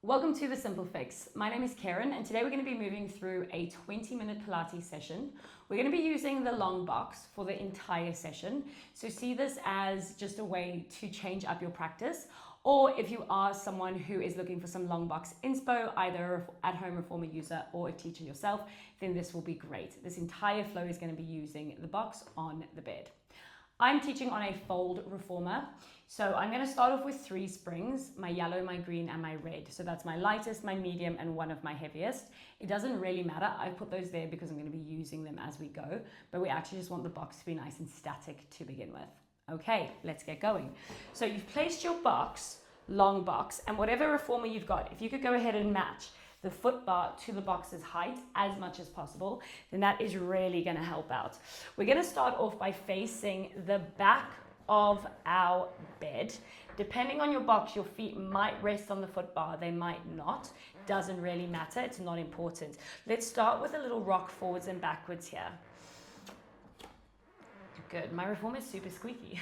Welcome to The Simple Fix. My name is Karen and today we're going to be moving through a 20-minute Pilates session. We're going to be using the long box for the entire session. So see this as just a way to change up your practice, or if you are someone who is looking for some long box inspo, either at home reformer user or a teacher yourself, then this will be great. This entire flow is going to be using the box on the bed. I'm teaching on a fold reformer. So I'm going to start off with 3 springs, my yellow, my green, and my red. So that's my lightest, my medium, and one of my heaviest. It doesn't really matter. I put those there because I'm going to be using them as we go, but we actually just want the box to be nice and static to begin with. Okay, let's get going. So you've placed your box, long box, and whatever reformer you've got, if you could go ahead and match the foot bar to the box's height as much as possible, then that is really going to help out. We're going to start off by facing the back of our bed. Depending on your box, your feet might rest on the foot bar, they might not. Doesn't really matter, it's not important. Let's start with a little rock forwards and backwards here. Good, my reformer is super squeaky.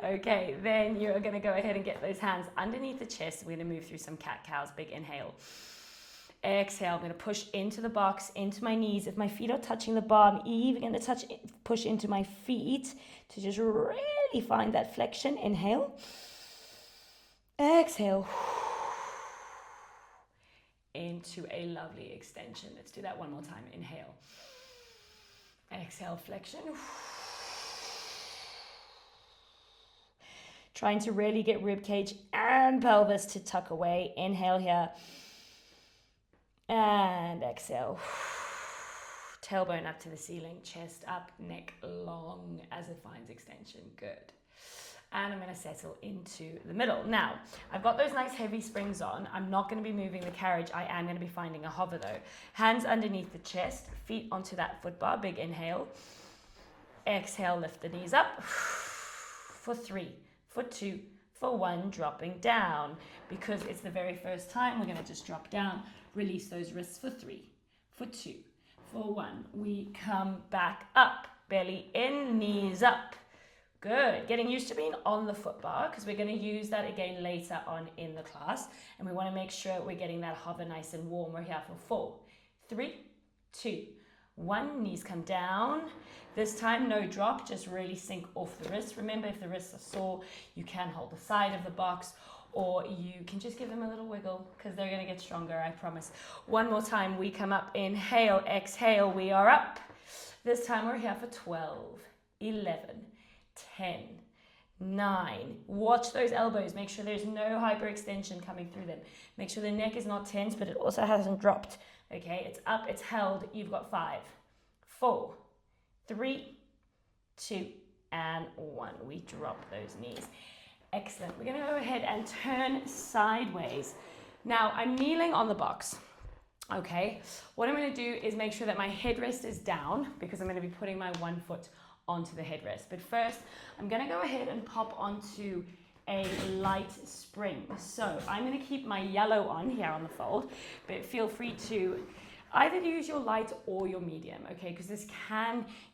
Okay, then you're going to go ahead and get those hands underneath the chest. We're going to move through some cat-cows. Big inhale. Exhale. I'm going to push into the box, into my knees. If my feet are touching the bar, I'm even going to push into my feet to just really find that flexion. Inhale. Exhale. Into a lovely extension. Let's do that one more time. Inhale. Exhale, flexion. Trying to really get rib cage and pelvis to tuck away. Inhale here. And exhale. Tailbone up to the ceiling, chest up, neck long as it finds extension. Good. And I'm going to settle into the middle. Now, I've got those nice heavy springs on. I'm not going to be moving the carriage. I am going to be finding a hover though. Hands underneath the chest, feet onto that foot bar. Big inhale. Exhale, lift the knees up. For 3. For 2, for 1, dropping down. Because it's the very first time, we're going to just drop down, release those wrists for 3, for 2, for 1. We come back up, belly in, knees up. Good. Getting used to being on the foot bar because we're going to use that again later on in the class. And we want to make sure we're getting that hover nice and warm. We're here for 4, 3, 2, 1, knees come down. This time, no drop, just really sink off the wrists. Remember, if the wrists are sore, you can hold the side of the box or you can just give them a little wiggle because they're going to get stronger, I promise. One more time, we come up, inhale, exhale, we are up. This time, we're here for 12, 11, 10, 9. Watch those elbows. Make sure there's no hyperextension coming through them. Make sure the neck is not tense, but it also hasn't dropped. Okay, it's up, it's held. You've got 5, 4, 3, 2, and 1. We drop those knees. Excellent. We're going to go ahead and turn sideways. Now, I'm kneeling on the box. Okay, what I'm going to do is make sure that my headrest is down because I'm going to be putting my one foot onto the headrest. But first, I'm going to go ahead and pop onto a light spring. So I'm going to keep my yellow on here on the fold, but feel free to either use your light or your medium, okay? Because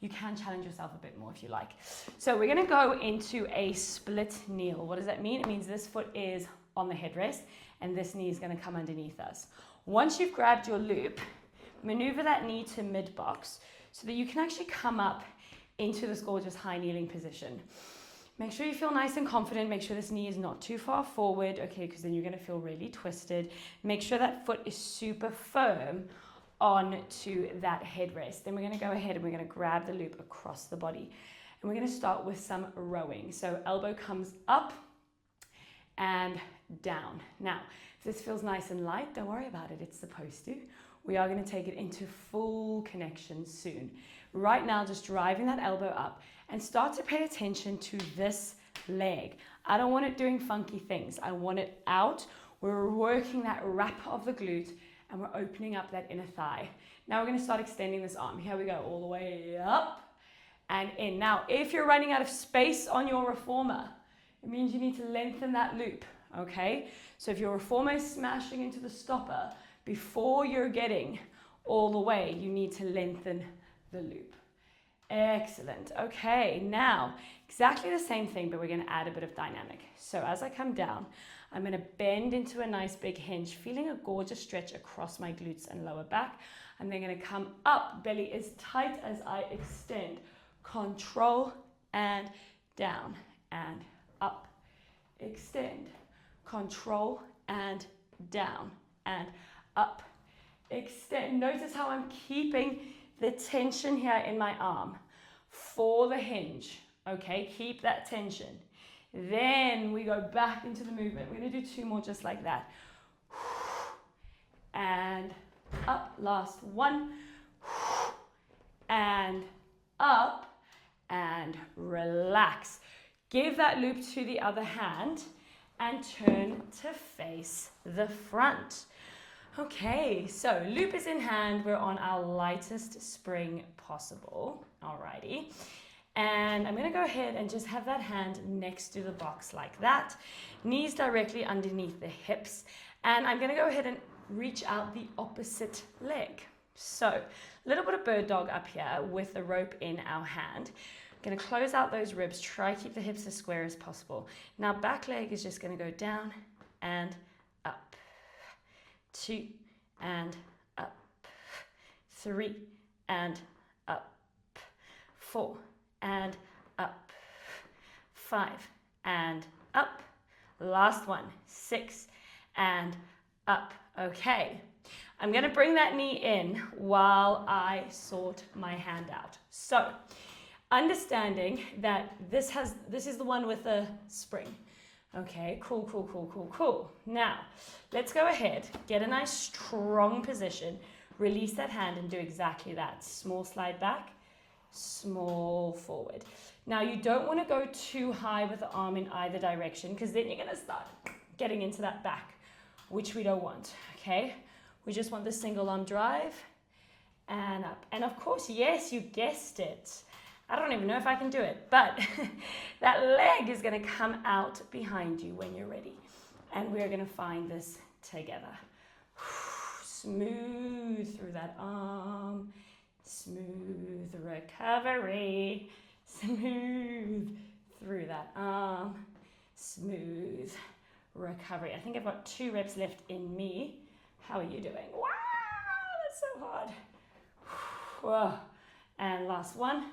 you can challenge yourself a bit more if you like. So we're going to go into a split kneel. What does that mean? It means this foot is on the headrest and this knee is going to come underneath us. Once you've grabbed your loop, maneuver that knee to mid box so that you can actually come up into this gorgeous high kneeling position. Make sure you feel nice and confident. Make sure this knee is not too far forward, okay, because then you're going to feel really twisted. Make sure that foot is super firm onto that headrest. Then we're going to go ahead and we're going to grab the loop across the body. And we're going to start with some rowing. So elbow comes up and down. Now, if this feels nice and light, don't worry about it. It's supposed to. We are going to take it into full connection soon. Right now, just driving that elbow up and start to pay attention to this leg. I don't want it doing funky things. I want it out. We're working that wrap of the glute and we're opening up that inner thigh. Now we're going to start extending this arm. Here we go, all the way up and in. Now, if you're running out of space on your reformer, it means you need to lengthen that loop, okay? So if your reformer is smashing into the stopper, before you're getting all the way, you need to lengthen the loop. Excellent. Okay, now exactly the same thing, but we're going to add a bit of dynamic. So as I come down, I'm going to bend into a nice big hinge, feeling a gorgeous stretch across my glutes and lower back. I'm then going to come up, belly as tight as I extend. Control and down and up. Extend. Control and down and up. Extend. Notice how I'm keeping the tension here in my arm for the hinge. Okay, keep that tension. Then we go back into the movement. We're going to do 2 more just like that. And up. Last 1. And up. And relax. Give that loop to the other hand and turn to face the front. Okay, so loop is in hand. We're on our lightest spring possible. Alrighty. And I'm going to go ahead and just have that hand next to the box like that. Knees directly underneath the hips. And I'm going to go ahead and reach out the opposite leg. So a little bit of bird dog up here with the rope in our hand. Going to close out those ribs. Try keep the hips as square as possible. Now back leg is just going to go down and up. 2 and up. 3 and up. 4 and up. 5 and up. Last one. 6 and up. Okay. I'm going to bring that knee in while I sort my hand out. So, understanding that this is the one with the spring. Okay, cool. Now, let's go ahead, get a nice strong position, release that hand and do exactly that. Small slide back, small forward. Now, you don't want to go too high with the arm in either direction because then you're going to start getting into that back, which we don't want, okay? We just want the single arm drive and up. And of course, yes, you guessed it. I don't even know if I can do it, but that leg is going to come out behind you when you're ready. And we're going to find this together. Smooth through that arm. Smooth recovery. Smooth through that arm. Smooth recovery. I think I've got 2 reps left in me. How are you doing? Wow, that's so hard. Whoa. And last one.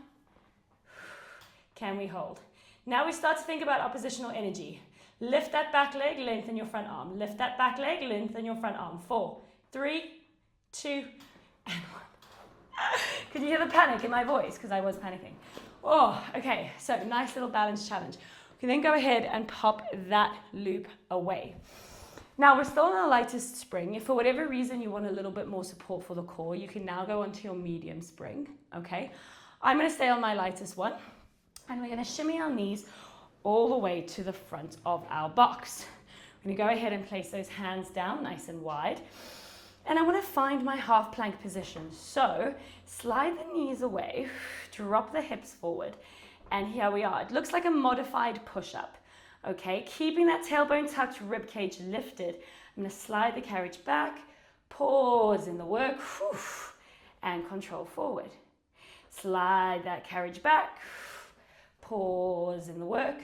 Can we hold? Now we start to think about oppositional energy. Lift that back leg, lengthen your front arm. Lift that back leg, lengthen your front arm. 4, 3, 2, and 1. Could you hear the panic in my voice? Because I was panicking. Oh, okay. So nice little balance challenge. We can then go ahead and pop that loop away. Now we're still on our lightest spring. If for whatever reason you want a little bit more support for the core, you can now go onto your medium spring. Okay. I'm going to stay on my lightest one. And we're going to shimmy our knees all the way to the front of our box. We're going to go ahead and place those hands down nice and wide. And I want to find my half plank position. So slide the knees away, drop the hips forward. And here we are. It looks like a modified push-up. Okay, keeping that tailbone tucked, rib cage lifted. I'm going to slide the carriage back, pause in the work, and control forward. Slide that carriage back. Pause in the work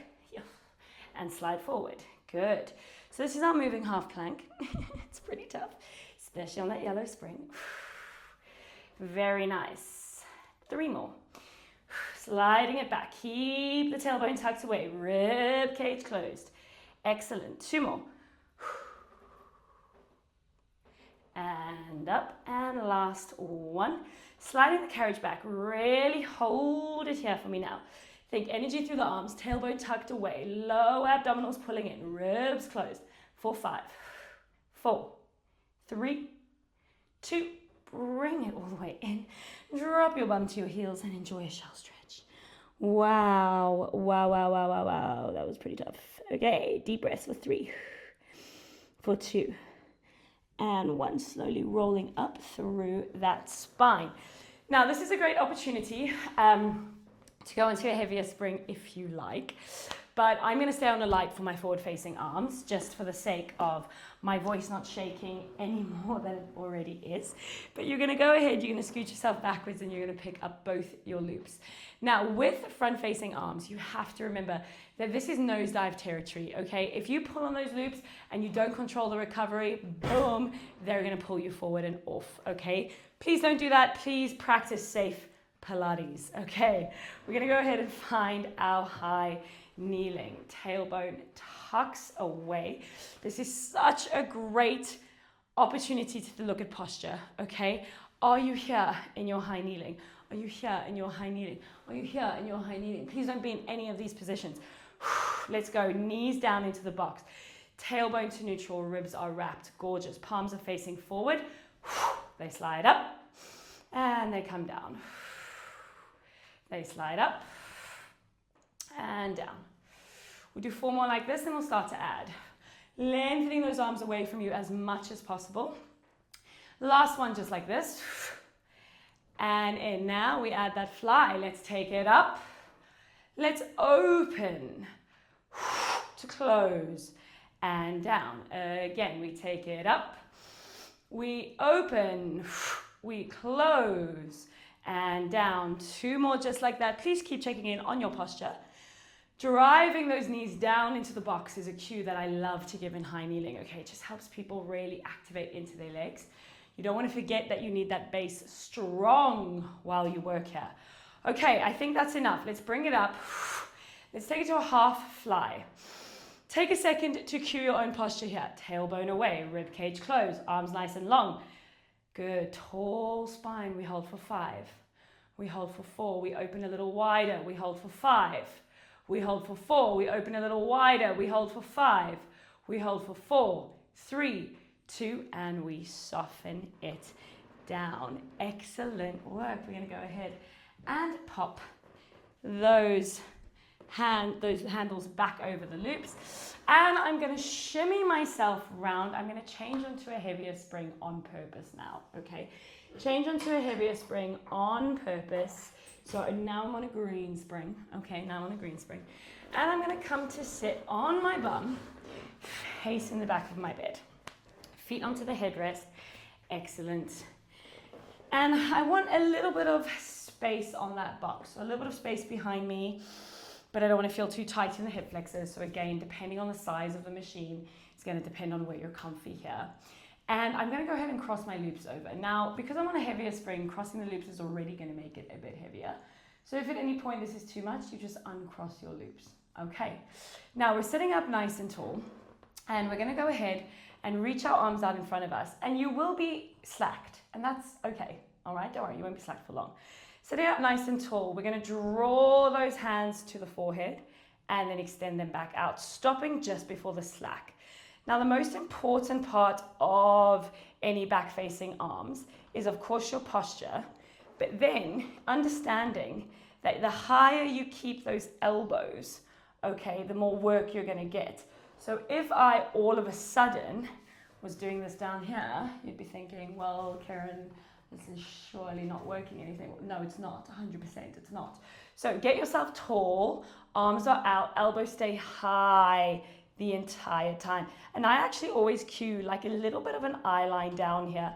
and slide forward. Good. So this is our moving half plank. It's pretty tough, especially on that yellow spring. Very nice. 3 more. Sliding it back. Keep the tailbone tucked away. Rib cage closed. Excellent. 2 more. And up. And last one. Sliding the carriage back. Really hold it here for me now. Think energy through the arms, tailbone tucked away, low abdominals pulling in, ribs closed. 4, 5, 4, 3, 2, bring it all the way in. Drop your bum to your heels and enjoy a shell stretch. Wow. That was pretty tough. Okay, deep breaths for 3, for 2, and 1. Slowly rolling up through that spine. Now, this is a great opportunity to go into a heavier spring if you like. But I'm going to stay on a light for my forward-facing arms, just for the sake of my voice not shaking any more than it already is. But you're going to go ahead, you're going to scoot yourself backwards, and you're going to pick up both your loops. Now, with front-facing arms, you have to remember that this is nosedive territory, okay? If you pull on those loops and you don't control the recovery, boom, they're going to pull you forward and off, okay? Please don't do that. Please practice safe Pilates, okay? We're going to go ahead and find our high kneeling. Tailbone tucks away. This is such a great opportunity to look at posture, okay? Are you here in your high kneeling? Are you here in your high kneeling? Are you here in your high kneeling? Please don't be in any of these positions. Let's go. Knees down into the box. Tailbone to neutral. Ribs are wrapped. Gorgeous. Palms are facing forward. They slide up and they come down. They slide up and down. We'll do 4 more like this, then we'll start to add. Lengthening those arms away from you as much as possible. Last one, just like this. And in now, we add that fly. Let's take it up. Let's open to close and down. Again, we take it up. We open, we close and down. 2 more just like that. Please keep checking in on your posture. Driving those knees down into the box is a cue that I love to give in high kneeling. Okay, it just helps people really activate into their legs. You don't want to forget that you need that base strong while you work here. Okay, I think that's enough. Let's bring it up. Let's take it to a half fly. Take a second to cue your own posture here. Tailbone away, rib cage closed, arms nice and long. Good, tall spine. We hold for 5. We hold for 4. We open a little wider. We hold for 5. We hold for 4. We open a little wider. We hold for 5. We hold for 4, 3, 2, and we soften it down. Excellent work. We're going to go ahead and pop those handles back over the loops. And I'm going to shimmy myself round. I'm going to change onto a heavier spring on purpose now, okay? Change onto a heavier spring on purpose. So now I'm on a green spring. Okay, now I'm on a green spring. And I'm going to come to sit on my bum, facing the back of my bed. Feet onto the headrest. Excellent. And I want a little bit of space on that box. So a little bit of space behind me, but I don't want to feel too tight in the hip flexors. So again, depending on the size of the machine, it's going to depend on where you're comfy here. And I'm going to go ahead and cross my loops over. Now, because I'm on a heavier spring, crossing the loops is already going to make it a bit heavier. So if at any point this is too much, you just uncross your loops. Okay. Now we're sitting up nice and tall, and we're going to go ahead and reach our arms out in front of us. And you will be slacked, and that's okay. All right, don't worry, you won't be slacked for long. Sitting up nice and tall, we're going to draw those hands to the forehead and then extend them back out, stopping just before the slack. Now, the most important part of any back-facing arms is, of course, your posture, but then understanding that the higher you keep those elbows, okay, the more work you're going to get. So if I all of a sudden was doing this down here, you'd be thinking, well, Karen, this is surely not working anything. No, it's not, 100%, it's not. So get yourself tall, arms are out, elbows stay high the entire time. And I actually always cue like a little bit of an eye line down here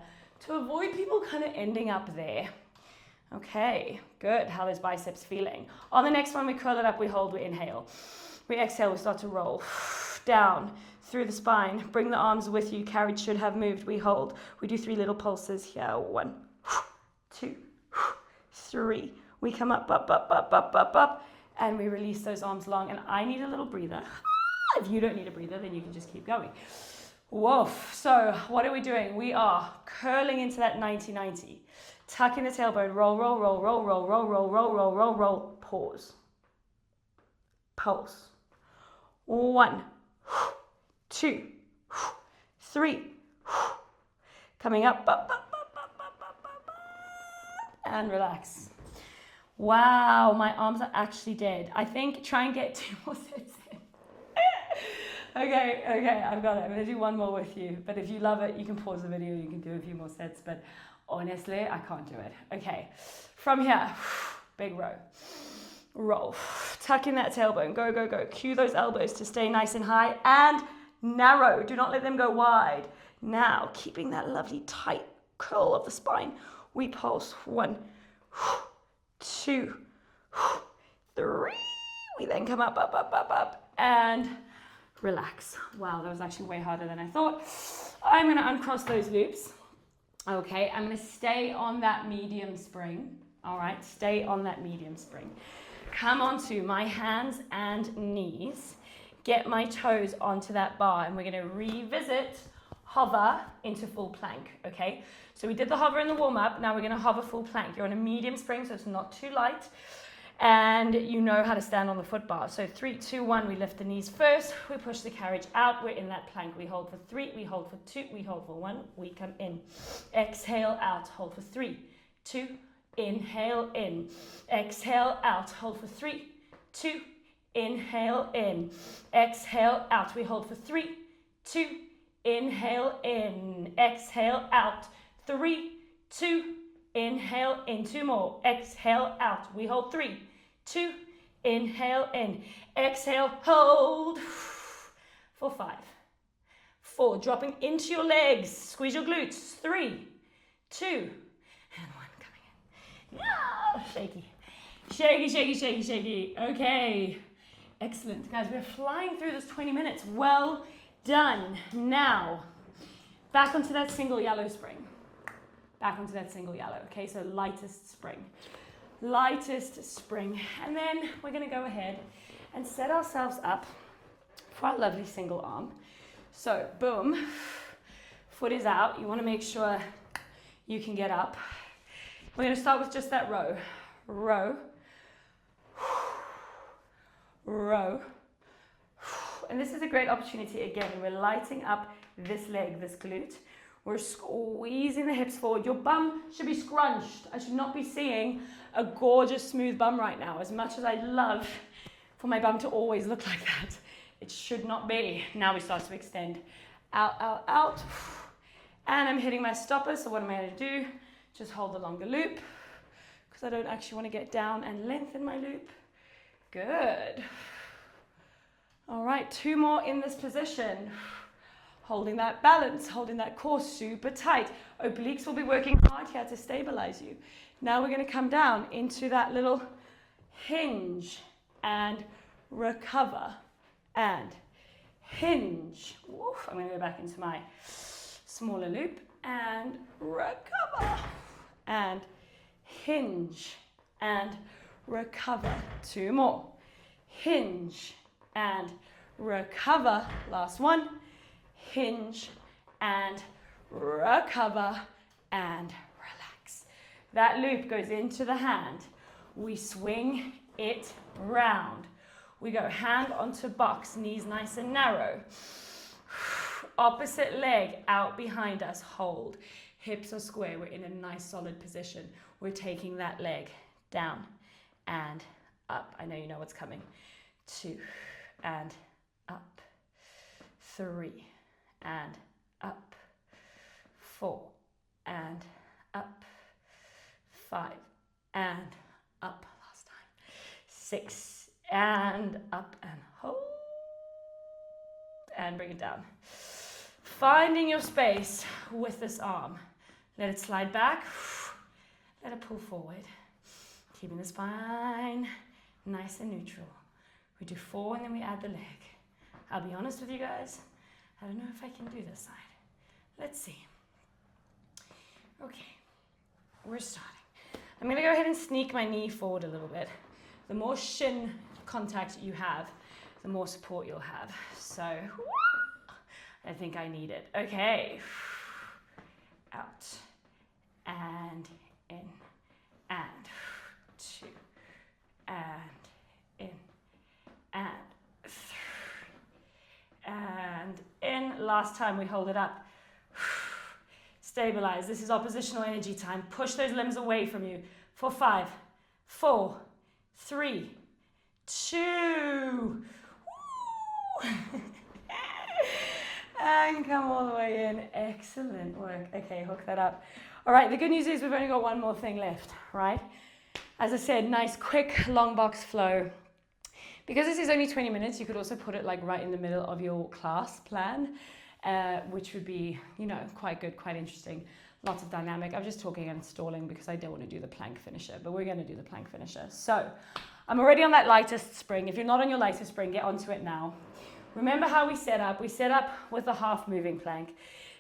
to avoid people kind of ending up there. Okay, good. How are those biceps feeling? On the next one, we curl it up, we hold, we inhale. We exhale, we start to roll down through the spine. Bring the arms with you. Carriage should have moved. We hold. We do 3 little pulses here. 1, 2, 3. We come up, up, up, up, up, up, up, and we release those arms long. And I need a little breather. If you don't need a breather, then you can just keep going. Woof. So what are we doing? We are curling into that 90-90. Tuck in the tailbone. Roll, roll, roll, roll, roll, roll, roll, roll, roll, roll, roll. Pause. Pulse. 1, 2, 3. Coming up, up, up, up, up, up, up, up, and relax. Wow, my arms are actually dead. I think try and get 2 more sets in. Okay, I've got it. I'm going to do 1 more with you. But if you love it, you can pause the video. You can do a few more sets. But honestly, I can't do it. Okay, from here, big row. roll. Tuck in that tailbone. Go, go, go. Cue those elbows to stay nice and high and narrow. Do not let them go wide. Now, keeping that lovely tight curl of the spine, we pulse. 1, 2, 3. We then come up, up, up, up, up, and relax. Wow, that was actually way harder than I thought. I'm going to uncross those loops. Okay, I'm going to stay on that medium spring. All right, stay on that medium spring. Come onto my hands and knees. Get my toes onto that bar, and we're going to revisit hover into full plank, okay? So we did the hover in the warm-up. Now we're going to hover full plank. You're on a medium spring, so it's not too light. And you know how to stand on the foot bar. So 3, 2, 1, we lift the knees first. We push the carriage out. We're in that plank. We hold for 3, we hold for 2, we hold for 1. We come in. Exhale out. Hold for 3, 2, inhale in. Exhale out. Hold for 3, 2, inhale in. Exhale out. We hold for 3, 2, inhale in. Exhale out. 3, 2, inhale in. 2 more. Exhale out. We hold 3, 2, inhale in. Exhale, hold for 5, 4. Dropping into your legs. Squeeze your glutes. 3, 2, and 1. Coming in. Yeah, shaky. Shaky, shaky, shaky, shaky. Okay. Excellent. Guys, we're flying through this 20 minutes. Well done. Now, back onto that single yellow spring. Back onto that single yellow. Okay, so lightest spring. Lightest spring. And then we're going to go ahead and set ourselves up for our lovely single arm. So, boom. Foot is out. You want to make sure you can get up. We're going to start with just that row. Row. Row. And this is a great opportunity again. We're lighting up this leg, this glute. We're squeezing the hips forward. Your bum should be scrunched. I should not be seeing a gorgeous smooth bum right now. As much as I'd love for my bum to always look like that, it should not be. Now we start to extend. Out, out, out. And I'm hitting my stopper. So what am I going to do? Just hold the longer loop because I don't actually want to get down and lengthen my loop. Good. All right, 2 more in this position. Holding that balance, holding that core super tight. Obliques will be working hard here to stabilize you. Now we're going to come down into that little hinge and recover and hinge. Woof, I'm going to go back into my smaller loop and recover and hinge and recover. 2 more. Hinge and recover. Last one. Hinge and recover and relax. That loop goes into the hand. We swing it round. We go hand onto box, knees nice and narrow. Opposite leg out behind us, hold. Hips are square, we're in a nice solid position. We're taking that leg down and up. I know you know what's coming. 2 and up. 3 and up. 4 and up. 5 and up. Last time. 6 and up and hold. And bring it down. Finding your space with this arm. Let it slide back. Let it pull forward. Keeping the spine nice and neutral. We do 4 and then we add the leg. I'll be honest with you guys. I don't know if I can do this side. Let's see. Okay, we're starting. I'm going to go ahead and sneak my knee forward a little bit. The more shin contact you have, the more support you'll have. So, I think I need it. Okay. Out. And in. And 2. And in. And 3. And in. Last time we hold it up. Stabilize. This is oppositional energy time. Push those limbs away from you. For 5, 4, 3, 2. And come all the way in. Excellent work. Okay, hook that up. All right, the good news is we've only got one more thing left, right? As I said, nice, quick, long box flow. Because this is only 20 minutes, you could also put it like right in the middle of your class plan, which would be, you know, quite good, quite interesting. Lots of dynamic. I'm just talking and stalling because I don't want to do the plank finisher, but we're going to do the plank finisher. So I'm already on that lightest spring. If you're not on your lightest spring, get onto it now. Remember how we set up? We set up with a half moving plank.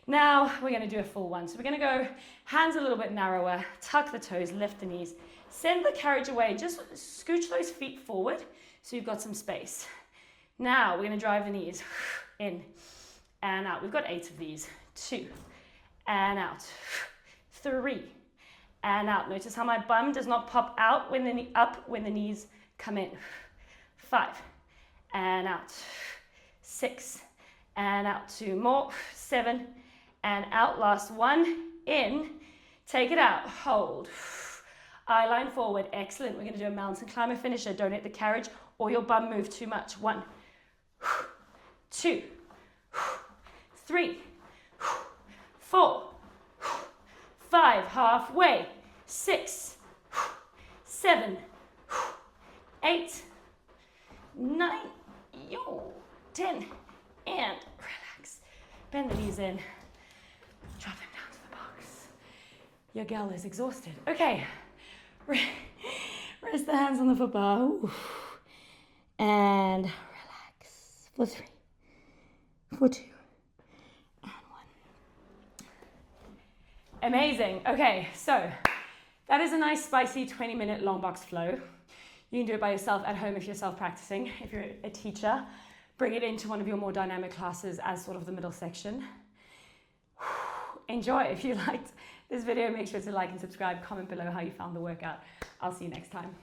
Now we're going to do a full one. So we're going to go hands a little bit narrower, tuck the toes, lift the knees, send the carriage away. Just scooch those feet forward so you've got some space. Now we're going to drive the knees in and out. We've got 8 of these. 2 and out. 3 and out. Notice how my bum does not pop out when the knees come in. 5 and out. 6 and out. 2 more. 7 and out. Last one. In. Take it out. Hold. Eye line forward. Excellent. We're going to do a mountain climber finisher. Don't hit the carriage or your bum move too much. 1, 2, 3, 4, 5. Halfway. 6, 7, 8, 9, 10, and relax. Bend the knees in. Drop them down to the box. Your gal is exhausted. Okay. Rest the hands on the foot bar. Ooh. And relax. For 3, for 2, and 1. Amazing. Okay, so that is a nice spicy 20-minute long box flow. You can do it by yourself at home if you're self-practicing. If you're a teacher, bring it into one of your more dynamic classes as sort of the middle section. Enjoy. If you liked this video, make sure to like and subscribe, comment below how you found the workout. I'll see you next time.